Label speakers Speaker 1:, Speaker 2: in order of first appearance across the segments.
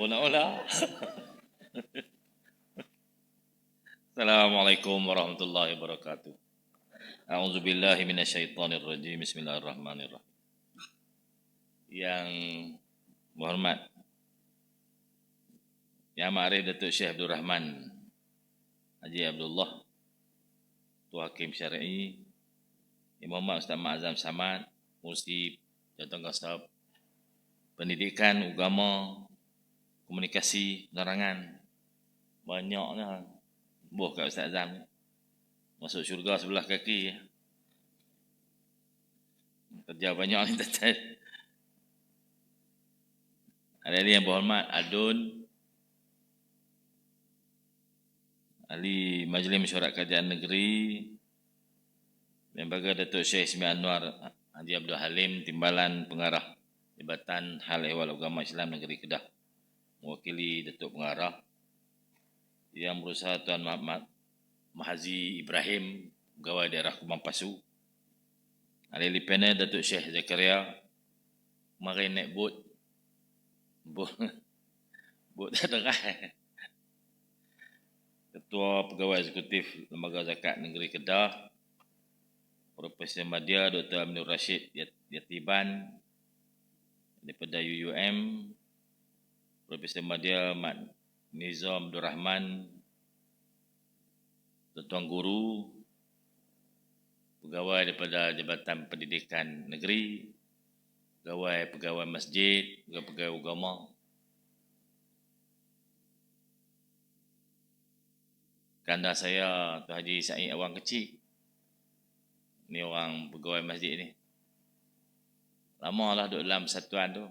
Speaker 1: nak ulah. Assalamualaikum warahmatullahi wabarakatuh. A'udzubillahi minasyaitonirrajim. Bismillahirrahmanirrahim. Yang berhormat Yang Ma'arif Datuk Syekh Abdul Rahman Haji Abdullah, Ketua Hakim Syar'i, Imam Muhammad Ustaz Ma'azam Samad, Mufti Jabatan Kasab Pendidikan, Agama, Komunikasi, Penerangan. Banyaknya. Boh kat Ustaz Azam. Masuk syurga sebelah kaki. Kerja banyak ni tuan. Ada yang berhormat Adun, Ahli Majlis Mesyuarat Kerajaan Negeri, Lembaga Datuk Syekh Ismail Anwar Haji Abdul Halim, Timbalan Pengarah Jabatan Hal Ehwal Agama Islam Negeri Kedah, mewakili Datuk Pengarah, Yang Berusaha Tuan Muhammad Mahazi Ibrahim, Pegawai Daerah Kumbang Pasu, Ahli Panel Datuk Syekh Zakaria, kemarin naik bot tak derah. Ketua Pegawai Eksekutif Lembaga Zakat Negeri Kedah, Profesor Madya Dr. Aminur Rashid Yatiban daripada UUM, Profesor Madya Mat Nizam Abdul Rahman, Tuan Guru, pegawai daripada Jabatan Pendidikan Negeri, pegawai masjid, pegawai agama. Kanda saya Tuan Haji Said Awang Kecil. Ni orang pegawai masjid ni. Lama lah duduk dalam persatuan tu.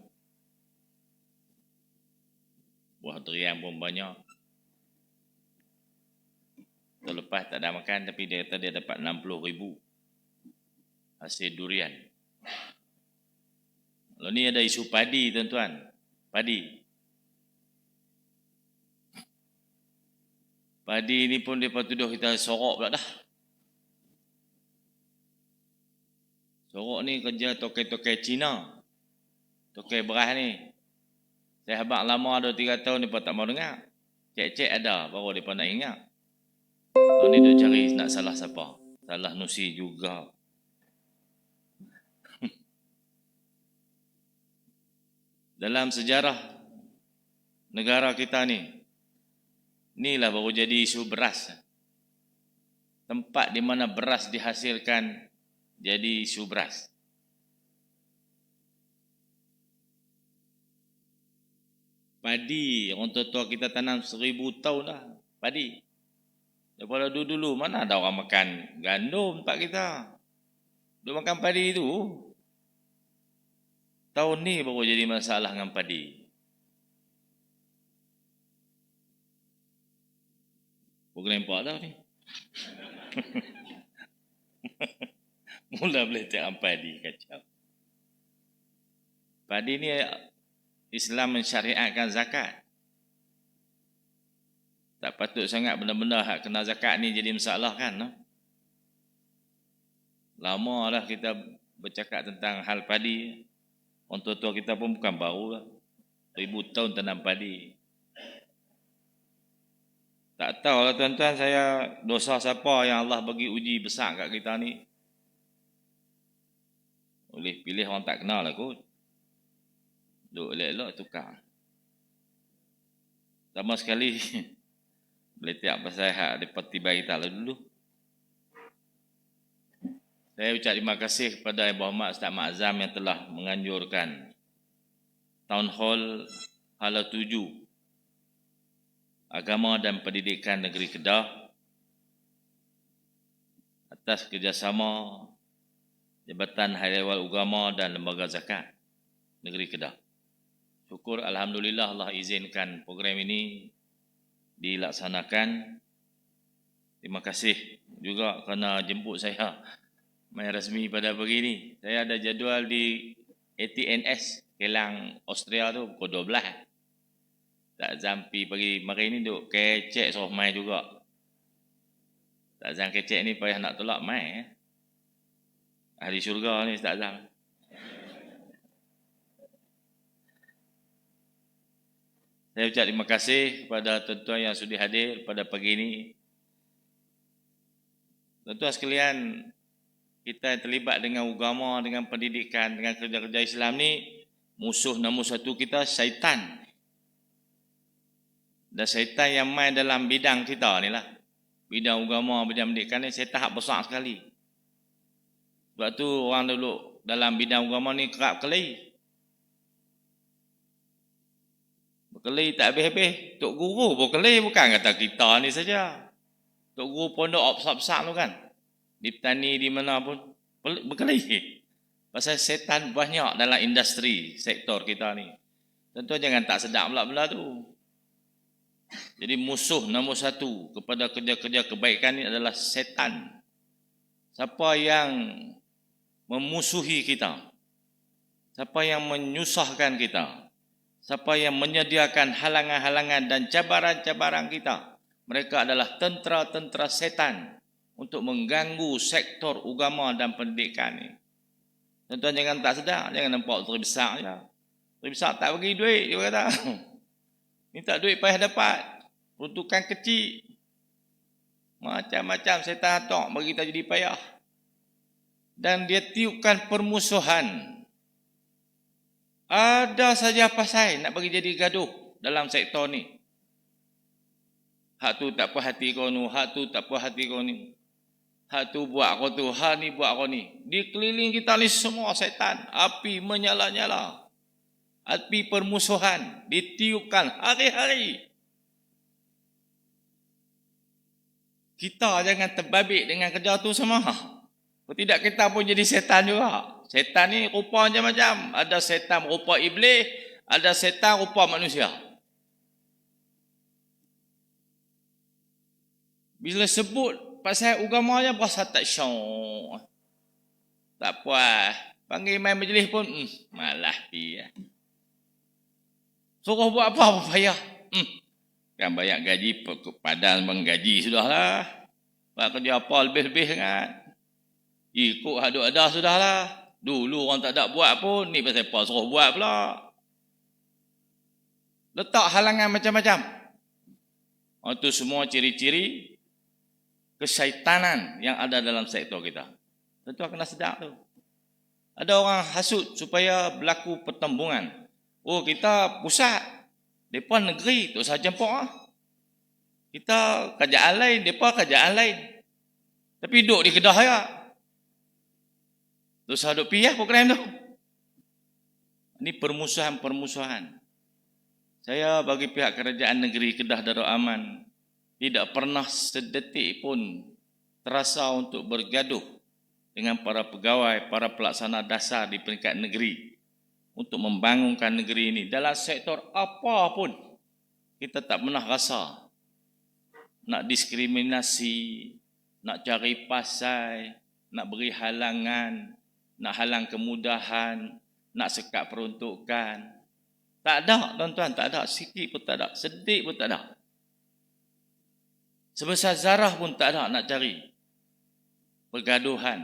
Speaker 1: Buah durian pun banyak. Tahun lepas tak ada makan, tapi dia kata dia dapat 60,000 hasil durian. Lalu ni ada isu padi tuan-tuan. Padi ni pun dia tuduh kita sorok pula dah. Sorok ni kerja tokai-tokai Cina. Tokai beras ni. Saya habaq lama ada 3 tahun dia pun tak mau dengar. Cek-cek ada baru dia pun nak ingat. Lalu ni duk cari nak salah siapa. Salah Nusi juga. Dalam sejarah negara kita ni, inilah baru jadi isu beras. Tempat di mana beras dihasilkan jadi isu beras. Padi, orang tua-tua kita tanam 1000 tahun dah. Padi. Daripada dulu-dulu, mana ada orang makan gandum tempat kita. Dia makan padi tu. Tahun ni baru jadi masalah dengan padi. Program apa dah ni? Mula boleh cakap padi, kacau. Padi ni Islam mensyariatkan zakat. Tak patut sangat benda-benda hak kena zakat ni jadi masalah kan? No? Lama dah kita bercakap tentang hal padi. Orang tua-tua kita pun bukan baru lah. 1000 tahun tanam padi. Tak tahu lah tuan-tuan, saya dosa siapa yang Allah bagi uji besar kat kita ni. Boleh pilih orang tak kenal lah kot. Duk elok-elok tukar. Sama sekali boleh tiap pasal hak depa tiba kita lah dulu. Saya ucap terima kasih kepada Ibu Muhammad Ustaz Ma'azam yang telah menganjurkan Town Hall Hala 7 Agama dan Pendidikan Negeri Kedah atas kerjasama Jabatan Hal Ehwal Agama dan Lembaga Zakat Negeri Kedah. Syukur alhamdulillah Allah izinkan program ini dilaksanakan. Terima kasih juga kerana jemput saya main rasmi pada pagi ini. Saya ada jadual di ATNS Kelang Austria tu pukul 12. Tak zampi pagi mari ni duk kecek suruh main juga. Tak zam kecek ni payah nak tolak main. Ahli syurga ni tak zam. Saya ucap terima kasih kepada tuan-tuan yang sudi hadir pada pagi ini. Tuan-tuan sekalian, kita yang terlibat dengan agama, dengan pendidikan, dengan kerja-kerja Islam ni, musuh nombor satu kita syaitan. Dan syaitan yang main dalam bidang kita ni lah. Bidang agama, bidang pendidikan ni syaitan hak besar sekali. Sebab tu orang dulu dalam bidang agama ni kerap keli. Berkeli tak habis-habis. Tok Guru berkeli, bukan kata kita ni saja. Tok Guru pondok besar-besar tu kan. Di petani, di mana pun berkeli. Pasal setan banyak dalam industri, sektor kita ni. Tentu jangan tak sedap pula benda tu. Jadi musuh nombor satu kepada kerja-kerja kebaikan ni adalah setan. Siapa yang memusuhi kita, siapa yang menyusahkan kita, siapa yang menyediakan halangan-halangan dan cabaran-cabaran kita, mereka adalah tentera-tentera setan untuk mengganggu sektor agama dan pendidikan ni. Tuan-tuan jangan tak sedar, jangan nampak menteri besar je. Menteri besar tak bagi duit, dia kata. Minta duit payah dapat. Peruntukan kecil. Macam-macam setan hatok bagi kita jadi payah. Dan dia tiupkan permusuhan. Ada saja pasal nak bagi jadi gaduh dalam sektor ni. Hak tu tak puas hati kau ni, hak tu tak puas hati kau ni. Hak tu buat kau tu, hak ni buat kau ni. Di keliling kita ni semua setan. Api menyala-nyala. Api permusuhan ditiupkan hari-hari. Kita jangan terbabit dengan kerja tu semua. Kalau tidak kita pun jadi setan juga. Setan ni rupa macam-macam. Ada setan rupa iblis, ada setan rupa manusia. Bila sebut pasal agama je berasa tak syok. Tak puas. Panggil main majlis pun malah pi. Suruh buat apa payah. Kan banyak gaji padan menggaji sudahlah. Buat kerja apa lebih-lebih sangat. Ikut hadut ada sudahlah. Dulu orang tak ada buat pun, ni pasal apa suruh buat pula. Letak halangan macam-macam. Itu semua ciri-ciri kesyaitanan yang ada dalam sektor kita. Tentu kena sedar tu. Ada orang hasut supaya berlaku pertembungan. Oh, kita pusat, mereka negeri, tak usah campur lah. Kita kerajaan lain, mereka kerajaan lain. Tapi duduk di Kedah ya. Tak usah duduk pihak program tu. Ini permusuhan-permusuhan. Saya bagi pihak kerajaan negeri Kedah Darul Aman tidak pernah sedetik pun terasa untuk bergaduh dengan para pegawai, para pelaksana dasar di peringkat negeri untuk membangunkan negeri ini. Dalam sektor apa pun, kita tak pernah rasa nak diskriminasi, nak cari pasal, nak beri halangan, nak halang kemudahan, nak sekat peruntukan. Tak ada, tuan-tuan, tak ada. Sikit pun tak ada, sedik pun tak ada. Sebesar zarah pun tak ada nak cari pergaduhan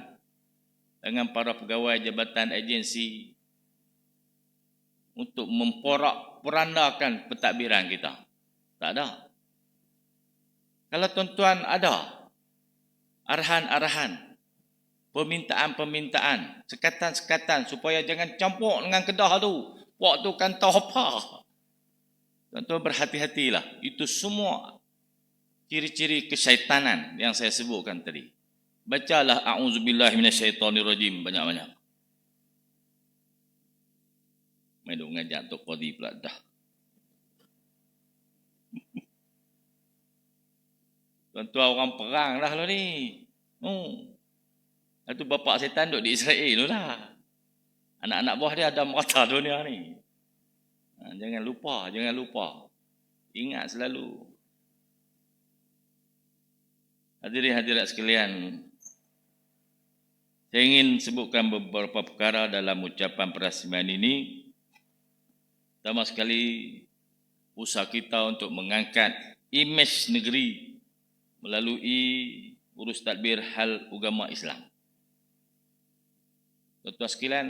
Speaker 1: dengan para pegawai jabatan agensi untuk memporak-porandakan pentadbiran kita. Tak ada. Kalau tuan-tuan ada arahan-arahan, permintaan-permintaan, sekatan-sekatan supaya jangan campur dengan Kedah tu, waktu kan tahu apa. Tuan-tuan berhati-hatilah. Itu semua ciri-ciri kesyaitanan yang saya sebutkan tadi. Bacalah a'udzubillahi minasyaitonirrajim banyak-banyak. Main duk ngajak Tok Qadi pula dah. Tuan-tuan orang perang dah lah ni. Itu bapa setan duduk di Israel tu lah. Anak-anak buah dia ada merata dunia ni. Jangan lupa, jangan lupa. Ingat selalu. Hadirin hadirat sekalian, saya ingin sebutkan beberapa perkara dalam ucapan perasmian ini. Pertama sekali, usaha kita untuk mengangkat imej negeri melalui urus tadbir hal agama Islam. Tuan-tuan sekalian,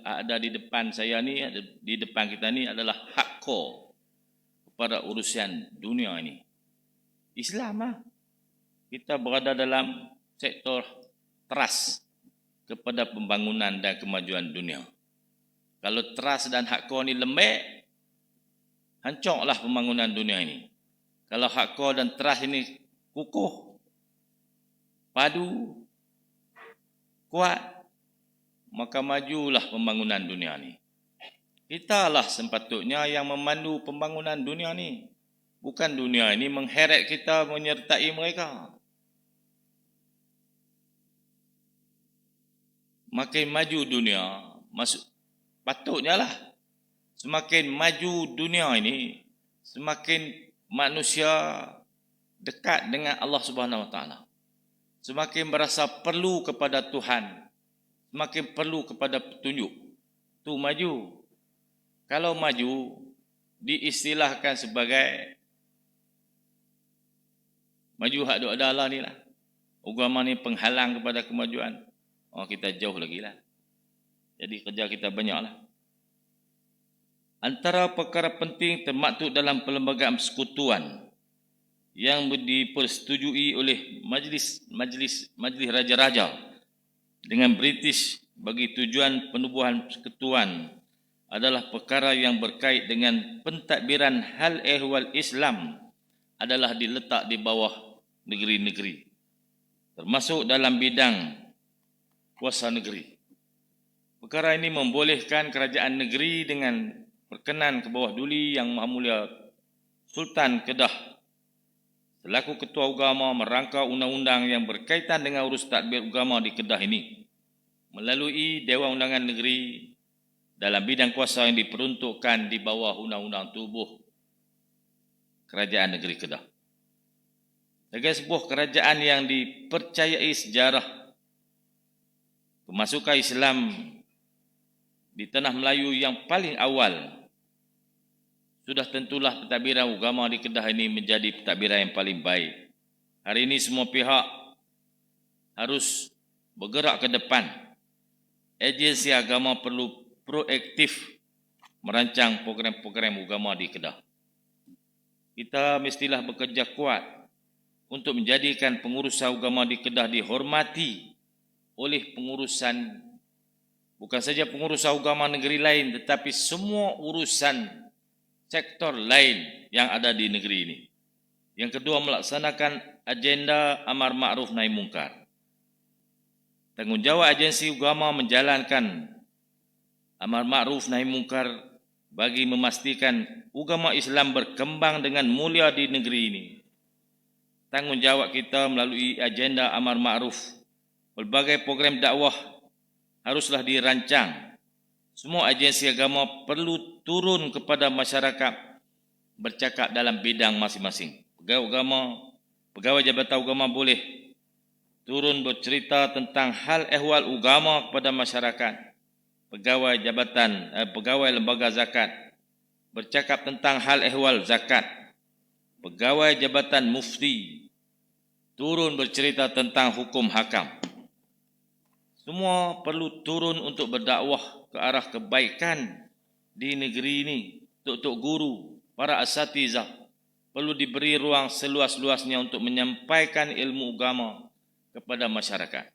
Speaker 1: ada di depan saya ni, di depan kita ni adalah hak core kepada urusan dunia ini. Islam lah. Kita berada dalam sektor trust kepada pembangunan dan kemajuan dunia. Kalau trust dan hardcore ni lembek, hancurlah pembangunan dunia ini. Kalau hardcore dan trust ini kukuh, padu, kuat, maka majulah pembangunan dunia ini. Kitalah sepatutnya yang memandu pembangunan dunia ini. Bukan dunia ini mengheret kita menyertai mereka. Makin maju dunia, patutnya lah. Semakin maju dunia ini, semakin manusia dekat dengan Allah Subhanahu Wa Taala. Semakin berasa perlu kepada Tuhan, semakin perlu kepada petunjuk. Tu maju. Kalau maju, diistilahkan sebagai maju hak duk adalah ni lah. Agama ni penghalang kepada kemajuan. Oh, kita jauh lagi lah. Jadi kerja kita banyak lah. Antara perkara penting termaktub dalam perlembagaan persekutuan yang dipersetujui oleh majlis raja-raja dengan British bagi tujuan penubuhan persekutuan adalah perkara yang berkait dengan pentadbiran hal ehwal Islam adalah diletak di bawah negeri-negeri, termasuk dalam bidang kuasa negeri. Perkara ini membolehkan kerajaan negeri dengan berkenan ke bawah duli Yang Maha Mulia Sultan Kedah selaku ketua agama merangka undang-undang yang berkaitan dengan urus tadbir agama di Kedah ini melalui Dewan Undangan Negeri dalam bidang kuasa yang diperuntukkan di bawah undang-undang tubuh Kerajaan Negeri Kedah. Sebagai sebuah kerajaan yang dipercayai sejarah pemasukan Islam di tanah Melayu yang paling awal, sudah tentulah pentadbiran agama di Kedah ini menjadi pentadbiran yang paling baik. Hari ini semua pihak harus bergerak ke depan. Agensi agama perlu proaktif merancang program-program agama di Kedah. Kita mestilah bekerja kuat untuk menjadikan pengurusan agama di Kedah dihormati oleh pengurusan, bukan saja pengurusan agama negeri lain, tetapi semua urusan sektor lain yang ada di negeri ini. Yang kedua, melaksanakan agenda amar ma'ruf nahi mungkar. Tanggungjawab agensi agama menjalankan amar ma'ruf nahi mungkar bagi memastikan agama Islam berkembang dengan mulia di negeri ini. Tanggungjawab kita melalui agenda amar ma'ruf, berbagai program dakwah haruslah dirancang. Semua agensi agama perlu turun kepada masyarakat bercakap dalam bidang masing-masing. Pegawai Jabatan Agama boleh turun bercerita tentang hal ehwal agama kepada masyarakat. Pegawai lembaga zakat bercakap tentang hal ehwal zakat. Pegawai Jabatan Mufti turun bercerita tentang hukum hakam. Semua perlu turun untuk berdakwah ke arah kebaikan di negeri ini. Tok-tok guru, para asatizah perlu diberi ruang seluas-luasnya untuk menyampaikan ilmu agama kepada masyarakat.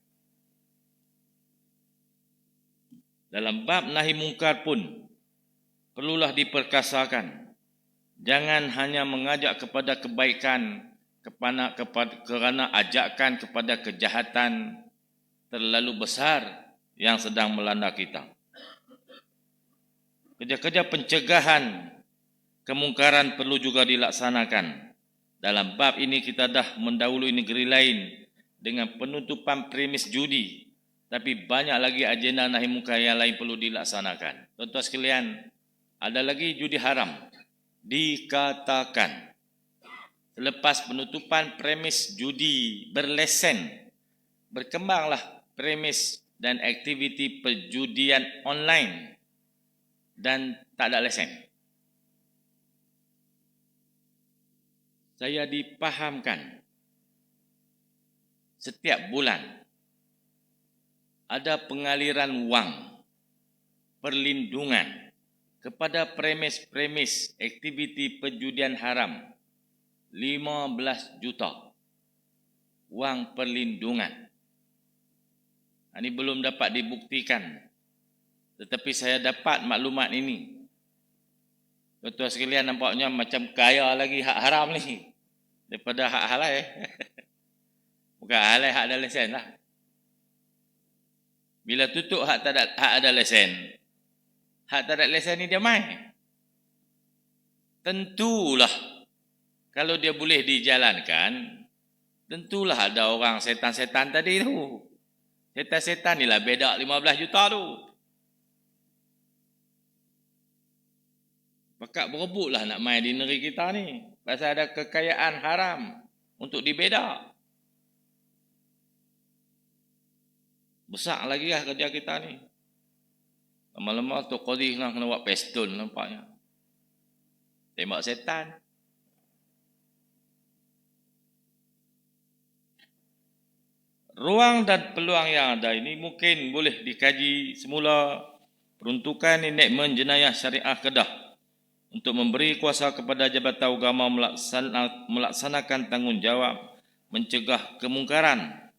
Speaker 1: Dalam bab nahi mungkar pun perlulah diperkasakan. Jangan hanya mengajak kepada kebaikan kerana ajakan kepada kejahatan terlalu besar yang sedang melanda kita. Kerja-kerja pencegahan kemungkaran perlu juga dilaksanakan. Dalam bab ini kita dah mendahului negeri lain dengan penutupan premis judi, tapi banyak lagi agenda nahi mungkar yang lain perlu dilaksanakan. Tuan-tuan sekalian, ada lagi judi haram. Dikatakan selepas penutupan premis judi berlesen, berkembanglah premis dan aktiviti perjudian online dan tak ada lesen. Saya dipahamkan setiap bulan ada pengaliran wang perlindungan kepada premis-premis aktiviti perjudian haram 15 juta wang perlindungan. Ini belum dapat dibuktikan, tetapi saya dapat maklumat ini. Tuan-tuan sekalian, nampaknya macam kaya lagi hak haram ni daripada hak halal. Bukan halal, hak ada lesen lah. Bila tutup hak ada lesen, hak tak ada lesen ni dia main. Tentulah kalau dia boleh dijalankan, tentulah ada orang setan-setan tadi tu. Setan-setan ni lah bedak 15 juta tu. Bakat berebutlah nak main di negeri kita ni. Pasal ada kekayaan haram untuk dibedak. Besar lagi lah kerja kita ni. Lama-lama tu Qadhi nak kena buat pistol nampaknya. Tembak setan. Ruang dan peluang yang ada ini mungkin boleh dikaji semula peruntukan enakmen jenayah syariah Kedah untuk memberi kuasa kepada Jabatan Agama melaksanakan tanggungjawab mencegah kemungkaran.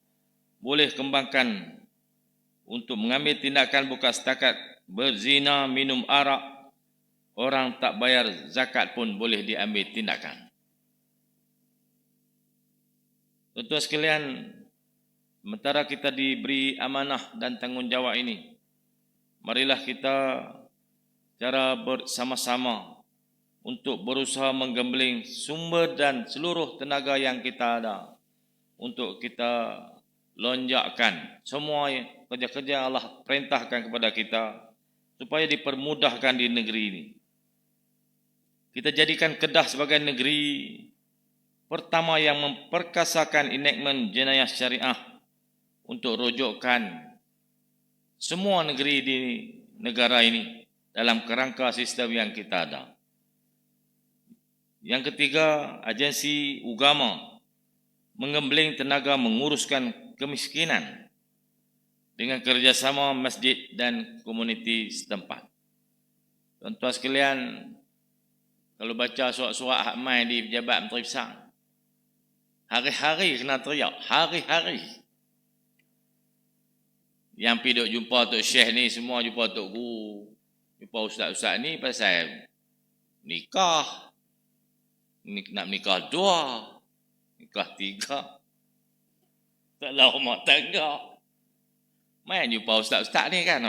Speaker 1: Boleh kembangkan untuk mengambil tindakan bukan setakat berzina, minum arak, orang tak bayar zakat pun boleh diambil tindakan. Tuan-tuan sekalian, sementara kita diberi amanah dan tanggungjawab ini, marilah kita cara bersama-sama untuk berusaha menggembling sumber dan seluruh tenaga yang kita ada untuk kita lonjakkan semua kerja-kerja Allah perintahkan kepada kita supaya dipermudahkan di negeri ini. Kita jadikan Kedah sebagai negeri pertama yang memperkasakan enakmen jenayah syariah untuk rujukkan semua negeri di negara ini dalam kerangka sistem yang kita ada. Yang ketiga, agensi agama menggembling tenaga menguruskan kemiskinan dengan kerjasama masjid dan komuniti setempat. Tuan-tuan sekalian, kalau baca surat-surat hak mai di Pejabat Menteri Besar, hari-hari kena teriak, hari-hari. Yang pergi duk jumpa Tok Syekh ni semua jumpa Tok Guru, jumpa ustaz-ustaz ni pasal nikah, nak nikah 2, nikah 3, taklah rumah tangga. Main jumpa ustaz-ustaz ni kan.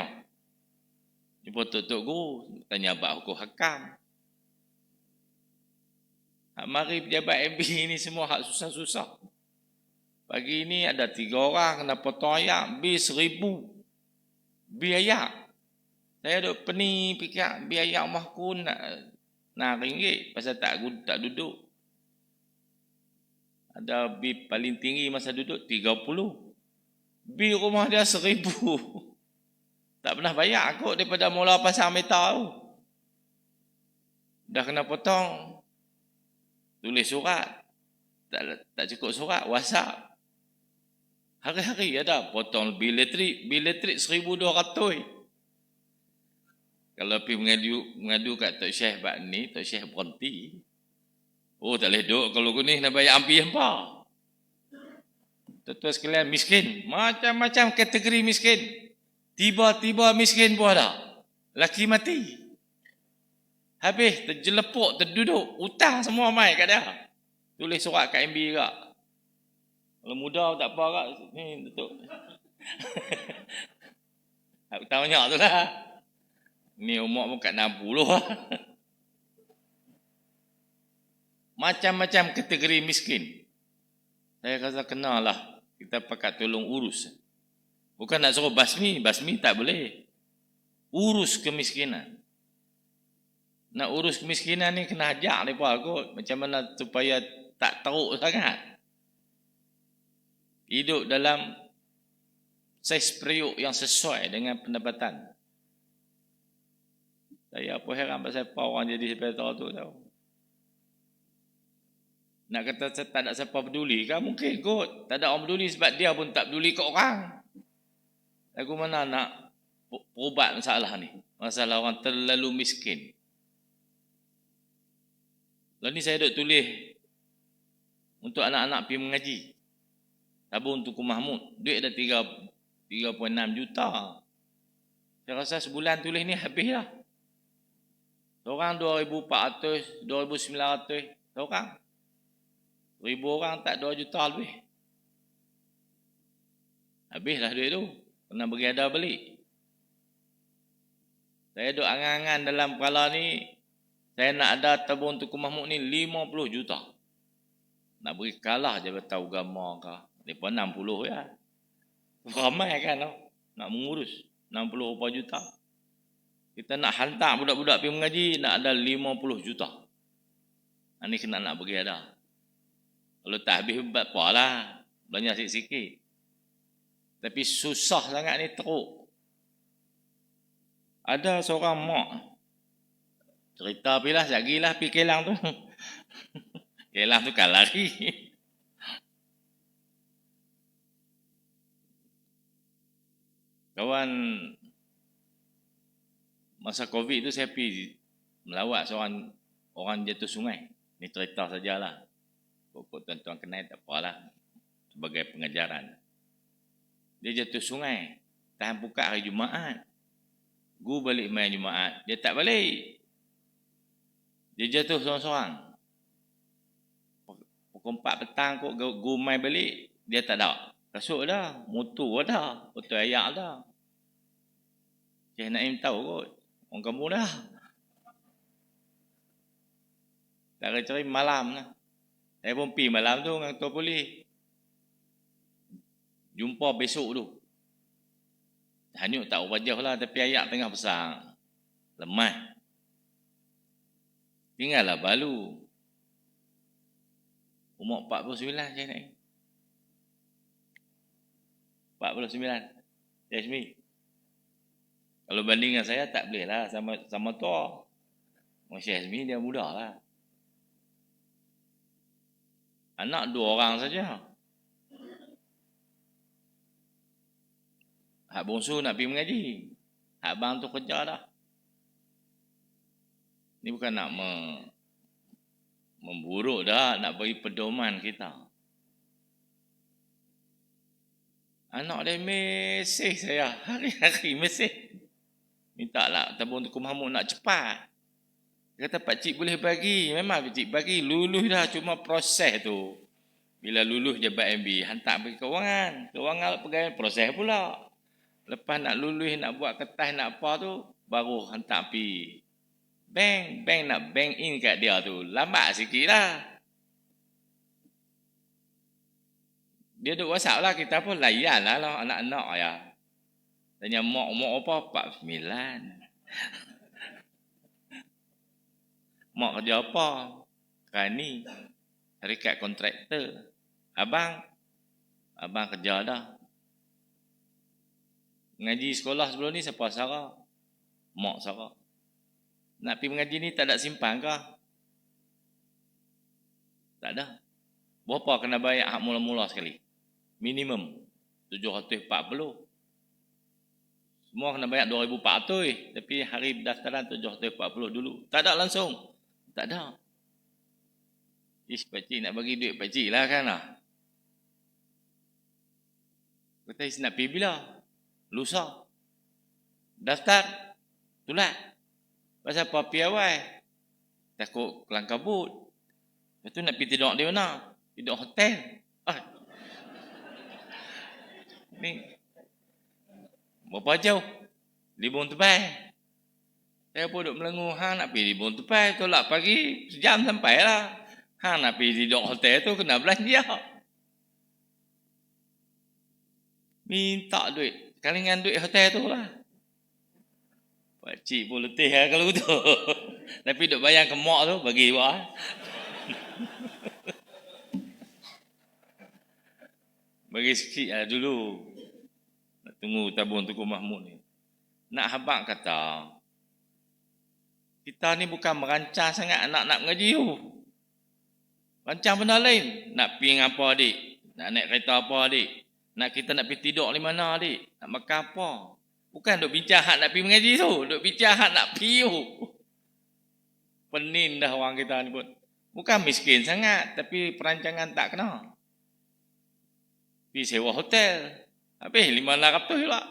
Speaker 1: Jumpa Tok Guru, tanya bab hukum hakam. Mari pejabat MB ni semua hak susah-susah. Pagi ni ada 3 orang kena potong ayak, bil 1,000. Bil ayak. Saya duk pening fikir bil ayak mahku nak RM6 pasal tak duduk. Ada bil paling tinggi masa duduk 30. Bil rumah dia 1,000. Tak pernah bayar kot daripada mula pasang meter tu. Dah kena potong. Tulis surat. Tak cukup surat, WhatsApp. Hari-hari ada potong bil elektrik 1,200. Kalau pergi mengadu kat Tok Syekh bab ni, Tok Syekh berhenti. Oh, tak boleh duduk kalau aku ni nak bayar ampi hampa. Tuan-tuan sekalian, miskin. Macam-macam kategori miskin. Tiba-tiba miskin pun ada. Laki mati. Habis terjelepuk, terduduk. Hutang semua mai kat dia. Tulis surat kat MB juga. Kalau muda tak apa kat ni tutup. Hutang banyak tu lah. Ni umur pun kat 60 lah. Macam-macam kategori miskin. Saya rasa kenalah kita pakat tolong urus. Bukan nak suruh basmi tak boleh. Urus kemiskinan. Nak urus kemiskinan ni kena ajak mereka kot. Macam mana supaya tak teruk sangat. Hidup dalam saiz periuk yang sesuai dengan pendapatan. Saya apa heran pasal apa orang jadi sepeda tu tahu. Nak kata tak ada siapa peduli kan mungkin kot. Tak ada orang peduli sebab dia pun tak peduli ke orang. Aku mana nak perubat masalah ni. Masalah orang terlalu miskin. Lalu ni saya duk tulis untuk anak-anak pergi mengaji. Tabung Tuku Mahmud. Duit dah 3.6 juta. Saya rasa sebulan tulis ni habis lah. Seorang 2,400, 2,900. Seorang. 1,000 orang tak 2 juta lebih. Habislah duit tu. Kena berada balik. Saya duk angan-angan dalam kepala ni. Saya nak ada tabung Tuku Mahmud ni 50 juta. Nak beri kalah je beritahu agama ke. Lepas 60 ya. Ramai kan tau. Nak mengurus 60 juta. Kita nak hantar budak-budak pergi mengaji, nak ada 50 juta. Ini kena nak bagi ada. Kalau tak habis, apalah. Belanja sikit-sikit. Tapi susah sangat ni teruk. Ada seorang mak. Cerita pilah, sekejap pergi Kelang tu. Kelang tu kan lari. Kawan, masa COVID tu saya pergi melawat seorang orang jatuh sungai. Ni cerita sajalah. Pokok tuan-tuan kenal tak apalah. Sebagai pengajaran. Dia jatuh sungai. Tahan buka hari Jumaat. Gu balik main Jumaat. Dia tak balik. Dia jatuh seorang-seorang. Pukul 4 petang kok gu main balik. Dia tak ada. Kasut dah. Motor dah. Motor ayak dah. Cik Naim tahu kot. Orang kamu dah. Tak cari malam lah. Saya pun pergi malam tu dengan ketua polis. Jumpa besok tu. Hanyut tak wajah lah. Tapi ayak tengah besar. Lemah. Tinggallah balu. Umur 49 Cik Naim. 49. Yasmi. Kalau banding dengan saya tak boleh lah. Sama tua. Masih Yasmi dia muda lah. Anak 2 orang saja. Hak bongsu nak pergi mengaji. Hak bang tu kerja dah. Ni bukan nak memburuk dah. Nak bagi pedoman kita. Anak dia mesej saya. Hari-hari mesej. Minta lah tabung Tuku Mahmud nak cepat. Dia kata pakcik boleh bagi. Memang pakcik bagi. Lulus dah cuma proses tu. Bila lulus jabat MB, hantar pergi kewangan. Kewangan pegawai proses pula. Lepas nak lulus, nak buat kertas, nak apa tu, baru hantar pergi bank. Bank nak bank in kat dia tu. Lambat sikit lah. Dia duk WhatsApp lah. Kita pun layan lah anak-anak ya. Tanya mak umur apa? 49. Mak kerja apa? Rani. Syarikat kontraktor. Abang kerja dah. Mengaji sekolah sebelum ni siapa Sarah? Mak Sarah. Nak pergi mengaji ni tak ada simpan ke? Tak ada. Berapa kena bayar hak mula-mula sekali? Minimum 740. Semua kena bayar 2,400. Tapi hari pendaftaran 740 dulu. Tak ada langsung. Tak ada. Ish, pakcik nak bagi duit pakcik lah kan lah. Kata Is nak pergi bila? Lusa. Daftar. Tulat. Pasal apa pergi awal? Takut kelang kabut. Lepas tu nak pergi tidur di mana? Tidur hotel. Ni. Berapa jauh? Libung Tepai. Saya pun duduk melengu. Nak pergi Libung Tepai. Tolak pagi. Sejam sampai lah. Nak pergi tidur hotel tu kena belanja. Minta duit. Kalingan duit hotel tu lah. Pakcik pun letih lah kalau tu. Tapi duk bayang ke mak tu bagi buat. Bagi sikit lah dulu. Nak tunggu tabung Tuku Mahmud ni. Nak habak kata. Kita ni bukan merancang sangat nak mengaji tu. Rancang benda lain. Nak pergi apa adik? Nak naik kereta apa adik? Kita nak pergi tidur di mana adik? Nak makan apa? Bukan duk bincang hak nak pergi mengaji tu. Duk bincang hak nak pergi tu. Penin dah orang kita ni pun. Bukan miskin sangat. Tapi perancangan tak kena. Pergi sewa hotel. Habis 500 pula.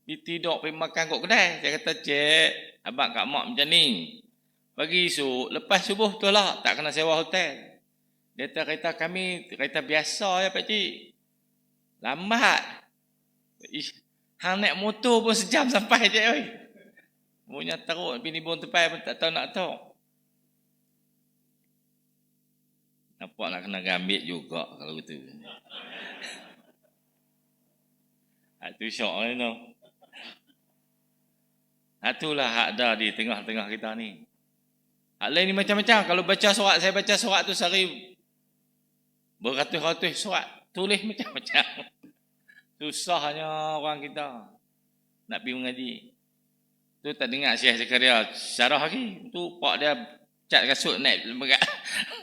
Speaker 1: Pergi tidur, pergi makan kat kedai. Saya kata, cik, abang kat mak macam ni. Pagi esok, lepas subuh tu lah. Tak kena sewa hotel. Dia kata, kereta kami, kereta biasa ya pakcik. Lambat. Hang naik motor pun sejam sampai je. Punya teruk, bini pun tepai pun tak tahu nak tahu. Nampak nak kena gambit juga kalau begitu. Itu syok lah tu. Itulah hak ada di tengah-tengah kita ni. Hak lain ni macam-macam. Kalau baca surat, saya baca surat tu sehari beratus-ratus surat. Tulis macam-macam. Susahnya orang kita nak pergi mengaji. Tu tak dengar Syekh Zakaria syarah lagi. Tu pak dia cat kasut naik lembaga.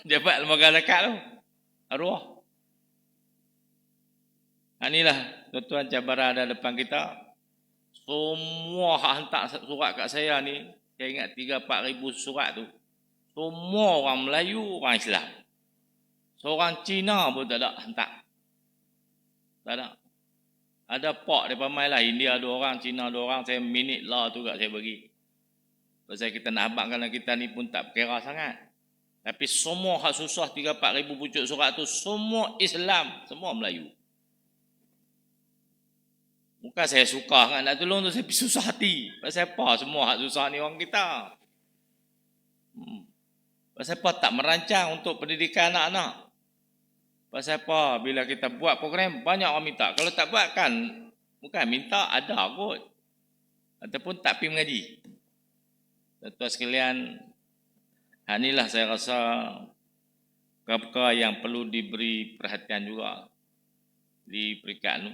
Speaker 1: Dia buat lembaga zakat tu. Arwah. Inilah tuan-tuan cabaran ada depan kita. Semua hantar surat kat saya ni. Saya ingat 3-4 ribu surat tu. Semua orang Melayu, orang Islam. Seorang Cina pun tak ada hantar. Tak ada. Ada pak dia pamai lah. India 2 orang, Cina 2 orang. Saya minit lah tu kat saya bagi. Pasal kita nak abangkan kita ni pun tak berkira sangat. Tapi semua hak susah 3-4 ribu pucuk surat tu. Semua Islam. Semua Melayu. Bukan saya suka kan nak tolong tu. Saya susah hati. Pasal apa semua hak susah ni orang kita. Pasal apa tak merancang untuk pendidikan anak-anak. Pasal apa? Bila kita buat program, banyak orang minta. Kalau tak buat kan, bukan minta, ada kot. Ataupun tak pergi mengaji. Tuan-tuan sekalian, inilah saya rasa perkara yang perlu diberi perhatian juga di peringkat ini.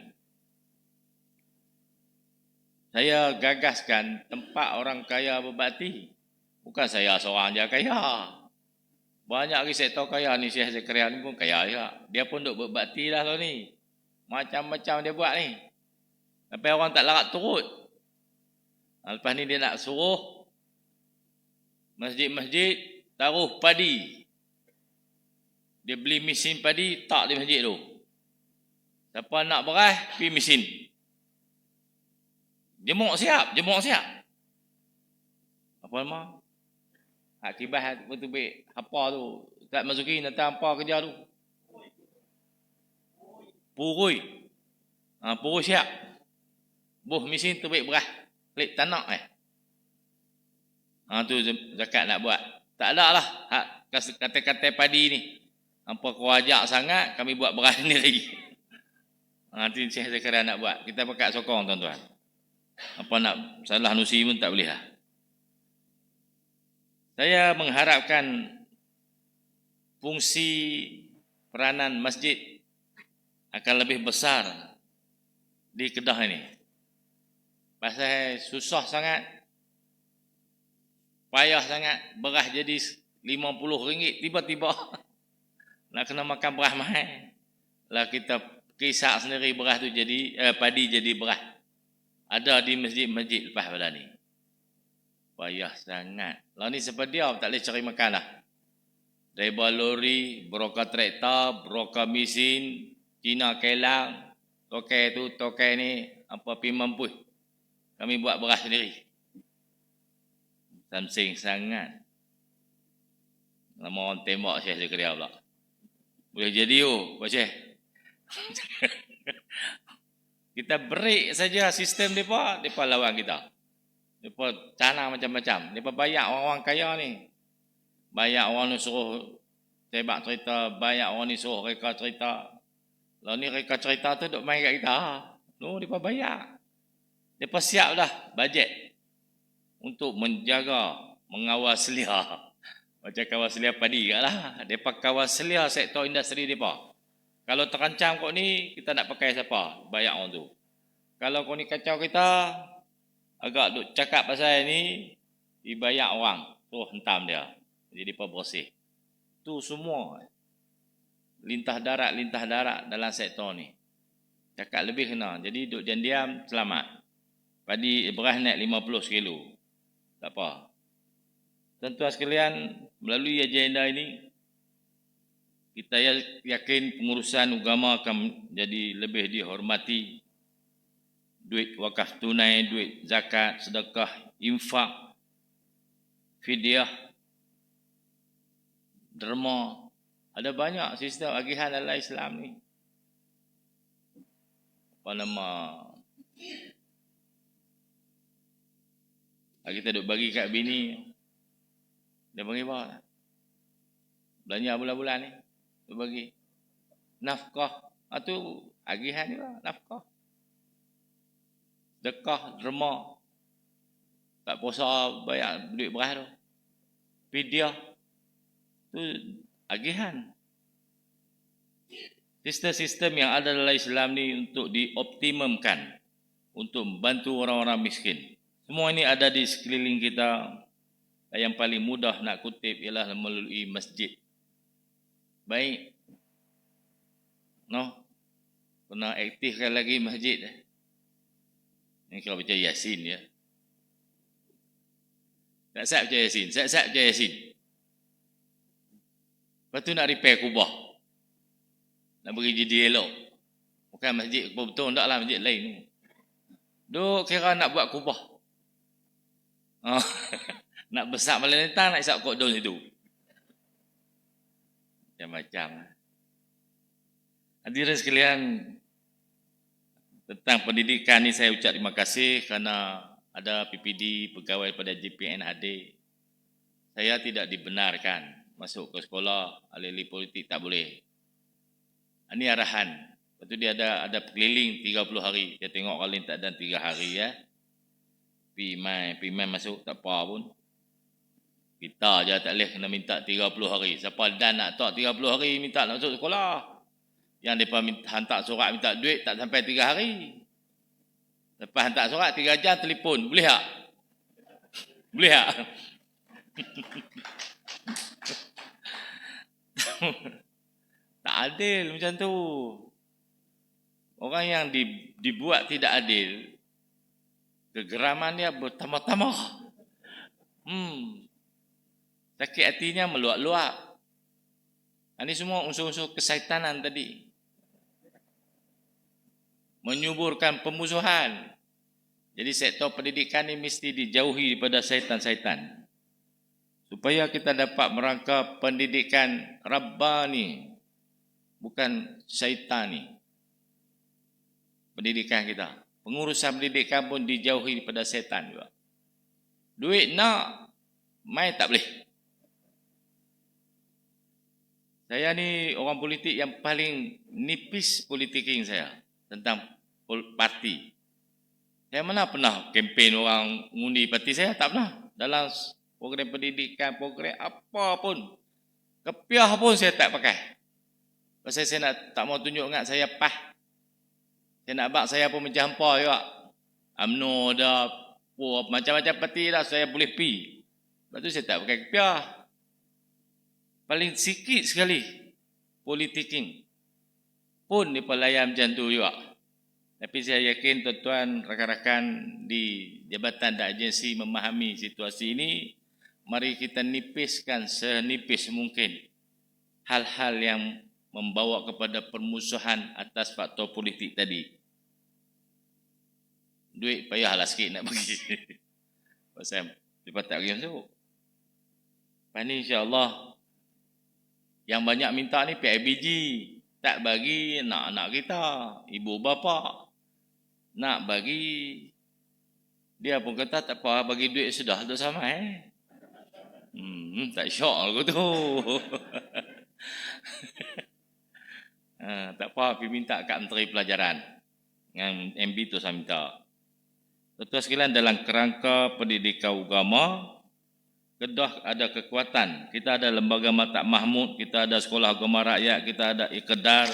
Speaker 1: Saya gagaskan tempat orang kaya berbakti. Bukan saya seorang je kaya. Banyak lagi sektor kaya ni, Syekh Zakaria ni pun kaya juga. Dia pun duk berbakti lah tahun ni. Macam-macam dia buat ni. Tapi orang tak larat turut. Lepas ni dia nak suruh masjid-masjid taruh padi. Dia beli mesin padi, tak di masjid tu. Siapa nak beras, pergi mesin. Jemuk siap. Apa nama? Akibat betul baik apa tu? Tak masukin datang apa kerja tu? Purui. Purui siap. Buh mesin tu baik beras. Pelik tanah tu zakat nak buat. Tak ada lah kata-kata padi ni. Apa kau ajak sangat, kami buat beras sendiri. Tu Syekh Zakaria nak buat. Kita pakat sokong tuan-tuan. Apa nak salah nusi pun tak boleh lah. Saya mengharapkan fungsi peranan masjid akan lebih besar di Kedah ini. Pasal susah sangat, payah sangat, beras jadi RM50, tiba-tiba nak kena makan beras mahal. Lah kita kisah sendiri beras tu jadi, padi jadi beras. Ada di masjid-masjid lepas pada ni. Payah sangat. Lah ni sepadia tak boleh cari makan lah. Driver lori, broker traktor, broker mesin, Cina kelang, tokai tu, tokai ni, apa pergi mampu. Kami buat beras sendiri. Samsing sangat. Lama orang tembak Syekh Zakaria pula. Boleh jadi Pak Syekh. Kita break saja sistem mereka lawan kita. Mereka canang macam-macam. Mereka bayar orang-orang kaya ni. Bayar orang ni suruh tebak cerita. Bayar orang ni suruh reka cerita. Lalu ni reka cerita tu duk main kat kita. Mereka bayar. Mereka siap dah bajet. Untuk menjaga, mengawal selia. Macam kawal selia padi kat lah. Mereka kawal selia sektor industri mereka. Kalau terancam kau ni, kita nak pakai siapa? Bayar orang tu. Kalau kau ni kacau kita, agak duk cakap pasal ni, dibayar orang. Tu hentam dia. Jadi dia bersih. Tu semua. Lintah darat dalam sektor ni. Cakap lebih kena. Jadi duk diam-diam, selamat. Padi beras naik 50 kilo. Tak apa. Tuan-tuan sekalian, melalui agenda ini, kita yakin pengurusan agama akan menjadi lebih dihormati. Duit wakaf tunai, duit zakat, sedekah, infak, fidyah, derma. Ada banyak sistem agihan dalam Islam ni. Apa nama? Kita duk bagi kat bini. Dia bagi apa? Belanja bulan-bulan ni. Duk bagi. Nafkah. Itu agihan ni lah. Nafkah. Sedekah, derma. Tak puasa bayar duit beras tu. Fidyah. Itu agihan. Sistem-sistem yang ada dalam Islam ni untuk dioptimumkan. Untuk membantu orang-orang miskin. Semua ini ada di sekeliling kita. Yang paling mudah nak kutip ialah melalui masjid. Baik. No. Kena aktifkan lagi masjid. Ini kalau baca Yasin ya. Tak siap baca Yasin. Siap baca Yasin. Lepas tu nak repair kubah. Nak beri jadi elok. Bukan masjid betul-betul. Taklah masjid lain ni. Duk kira nak buat kubah. Nak besar malam letang, nak isap kodon situ. Macam-macam. Hadirin sekalian, tentang pendidikan ni saya ucap terima kasih kerana ada PPD pegawai pada JPNHD. Saya tidak dibenarkan masuk ke sekolah, ahli-ahli politik tak boleh. Ini arahan. Lepas tu dia ada keliling 30 hari. Dia tengok kalau tak ada 3 hari ya. Pimai masuk tak apa pun. Kita je tak boleh kena minta 30 hari. Siapa dan nak tak 30 hari minta nak masuk sekolah. Yang mereka hantar surat minta duit tak sampai 3 hari. Lepas hantar surat 3 jam telefon. Boleh tak? Boleh tak? Tak adil macam tu. Orang yang dibuat tidak adil, kegeraman dia bertambah-tambah. Sakit hatinya meluap-luap. Ini semua unsur-unsur kesaitanan tadi. Menyuburkan pemusuhan. Jadi sektor pendidikan ini mesti dijauhi daripada syaitan-syaitan. Supaya kita dapat merangka pendidikan Rabbani. Bukan syaitani. Pendidikan kita. Pengurusan pendidikan pun dijauhi daripada syaitan juga. Duit nak, main tak boleh. Saya ni orang politik yang paling nipis politiking saya tentang parti. Saya mana pernah kempen orang mengundi parti saya? Tak pernah. Dalam program pendidikan, program apa pun. Kepiah pun saya tak pakai. Pasal saya tak mau tunjuk ingat saya PAH. Saya nak bak saya pun macam hampa juga. UMNO dah, macam-macam parti dah saya boleh pi. Lepas tu saya tak pakai kepiah. Paling sikit sekali politiking. Pun dia layan macam tu juga. Tapi saya yakin tuan-tuan, rakan-rakan di jabatan dan agensi memahami situasi ini. Mari kita nipiskan senipis mungkin hal-hal yang membawa kepada permusuhan atas faktor politik tadi. Duit payahlah sikit nak bagi. Pasal lepas tak bagi masuk. Lepas ni insyaAllah yang banyak minta ni PIBG. Tak bagi anak-anak kita, ibu bapa. Nak bagi, dia pun kata tak apa, bagi duit sudah tu sama tak syok aku tu. Tak apa, pergi minta kat Menteri Pelajaran. Dengan MB tu saya minta. Tuan-tuan sekalian, dalam kerangka pendidikan agama, Kedah ada kekuatan. Kita ada Lembaga Mata Mahmud, kita ada Sekolah Agama Rakyat, kita ada Iqdar,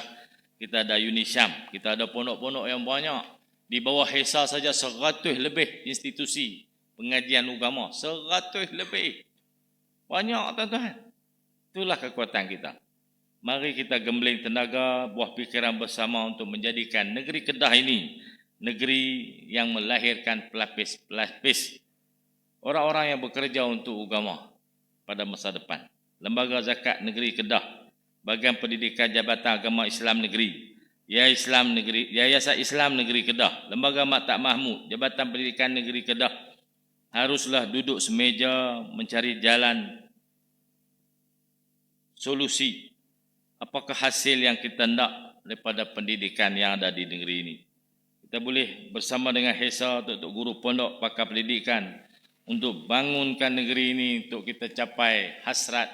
Speaker 1: kita ada Unisyam, kita ada pondok-pondok yang banyak. Di bawah HESA saja 100 lebih institusi pengajian agama. 100 lebih. Banyak tuan-tuan. Itulah kekuatan kita. Mari kita gembling tenaga, buah fikiran bersama untuk menjadikan negeri Kedah ini negeri yang melahirkan pelapis-pelapis orang-orang yang bekerja untuk agama pada masa depan. Lembaga Zakat Negeri Kedah, Bahagian Pendidikan Jabatan Agama Islam Negeri, Yayasan Islam Negeri Kedah, Lembaga Maktab Mahmud, Jabatan Pendidikan Negeri Kedah haruslah duduk semeja mencari jalan solusi. Apakah hasil yang kita nak daripada pendidikan yang ada di negeri ini? Kita boleh bersama dengan HESA, untuk guru pondok, pakar pendidikan, untuk bangunkan negeri ini untuk kita capai hasrat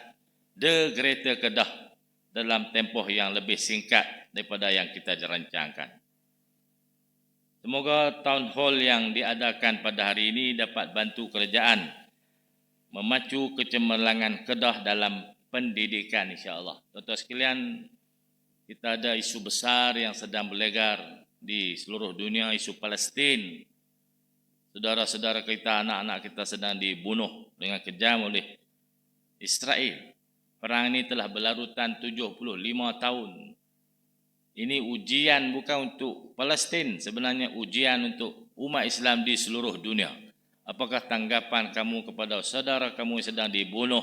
Speaker 1: The Greater Kedah dalam tempoh yang lebih singkat daripada yang kita rancangkan. Semoga town hall yang diadakan pada hari ini dapat bantu kerajaan memacu kecemerlangan Kedah dalam pendidikan, insya-Allah. Tuan-tuan sekalian, kita ada isu besar yang sedang berlegar di seluruh dunia, isu Palestin. Saudara-saudara kita, anak-anak kita sedang dibunuh dengan kejam oleh Israel. Perang ini telah berlarutan 75 tahun. Ini ujian bukan untuk Palestin, sebenarnya ujian untuk umat Islam di seluruh dunia. Apakah tanggapan kamu kepada saudara kamu yang sedang dibunuh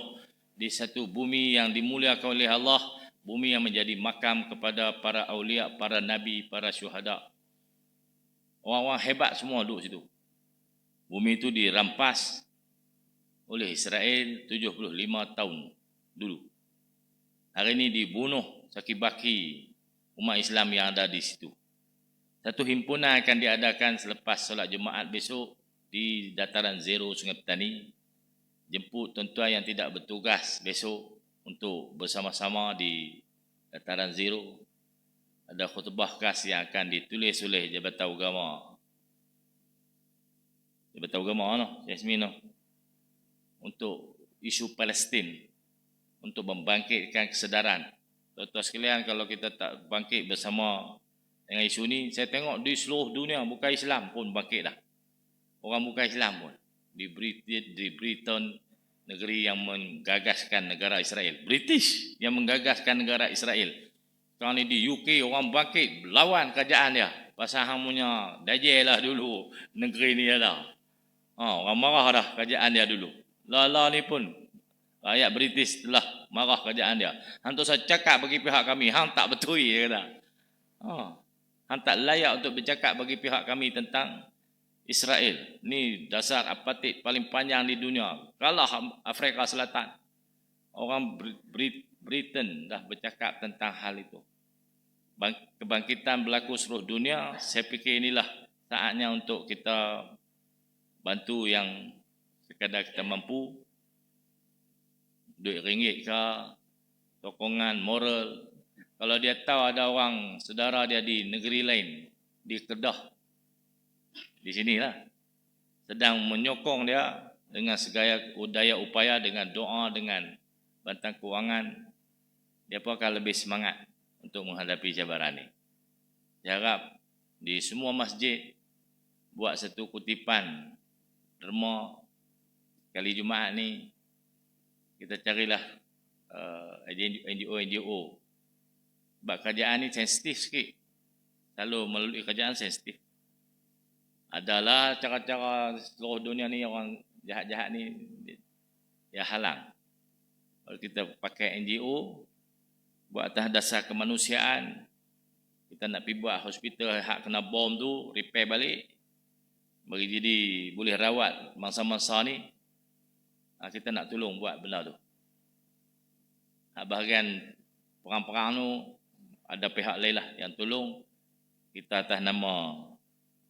Speaker 1: di satu bumi yang dimuliakan oleh Allah, bumi yang menjadi makam kepada para awliya, para nabi, para syuhada. Orang-orang hebat semua duduk situ. Bumi itu dirampas oleh Israel 75 tahun dulu. Hari ini dibunuh saki-baki umat Islam yang ada di situ. Satu himpunan akan diadakan selepas solat Jumaat besok di dataran zero Sungai Petani. Jemput tuan-tuan yang tidak bertugas besok untuk bersama-sama di dataran zero. Ada khutbah khas yang akan ditulis oleh Jabatan Agama. Jabatan Agama Yasmin untuk isu Palestin, untuk membangkitkan kesedaran. Tuan-tuan sekalian, kalau kita tak bangkit bersama dengan isu ni, saya tengok di seluruh dunia, bukan Islam pun bangkit dah. Orang bukan Islam pun. Di Britain, negeri yang menggagaskan negara Israel. British yang menggagaskan negara Israel. Sekarang ni di UK, orang bangkit lawan kerajaan dia. Pasal hang punya dajal lah dulu negeri ni lah. Orang marah dah kerajaan dia dulu. Lala ni pun rakyat British telah marah kerajaan dia. Hang tu saya cakap bagi pihak kami, hang tak betul, dia kata. Hang tak layak untuk bercakap bagi pihak kami tentang Israel. Ni dasar apartheid paling panjang di dunia. Kalah Afrika Selatan. Orang Britain dah bercakap tentang hal itu. Kebangkitan berlaku seluruh dunia. Saya fikir inilah saatnya untuk kita bantu yang sekadar kita mampu. Duit ringgit ke, sokongan moral. Kalau dia tahu ada orang saudara dia di negeri lain, di Kedah, di sinilah, sedang menyokong dia dengan segala daya upaya, dengan doa, dengan bantuan kewangan, dia pun akan lebih semangat untuk menghadapi cabaran ini. Saya harap di semua masjid buat satu kutipan derma kali Jumaat ni. Kita carilah NGO. Sebab kerajaan ni sensitif sikit. Selalu melalui kerajaan sensitif. Adalah cara-cara seluruh dunia ni, orang jahat-jahat ni ya halang. Kalau kita pakai NGO, buat atas dasar kemanusiaan, kita nak pergi buat hospital hak kena bom tu, repair balik, bagi jadi boleh rawat masa-masa ni, kita nak tolong buat benda tu. Bahagian perang-perang tu, ada pihak lain lah yang tolong. Kita atas nama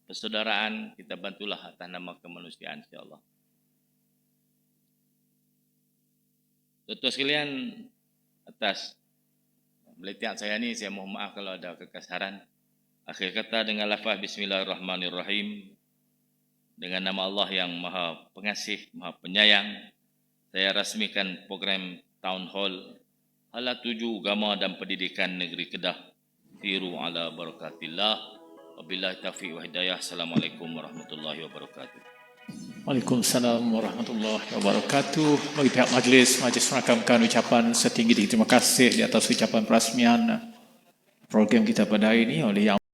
Speaker 1: persaudaraan, kita bantulah atas nama kemanusiaan, insyaAllah. Tuan-tuan sekalian, atas meletiak saya ni, saya mohon maaf kalau ada kekasaran. Akhir kata dengan lafaz Bismillahirrahmanirrahim. Dengan nama Allah yang Maha Pengasih, Maha Penyayang, saya rasmikan program Town Hall Hala 7 Agama dan Pendidikan Negeri Kedah. Tiru ala barakatillah. Wabillahi taufiq wa hidayah. Assalamualaikum warahmatullahi wabarakatuh.
Speaker 2: Waalaikumsalam warahmatullahi wabarakatuh. Bagi pihak majlis merakamkan ucapan setinggi-tinggi terima kasih di atas ucapan perasmian program kita pada hari ini oleh Yang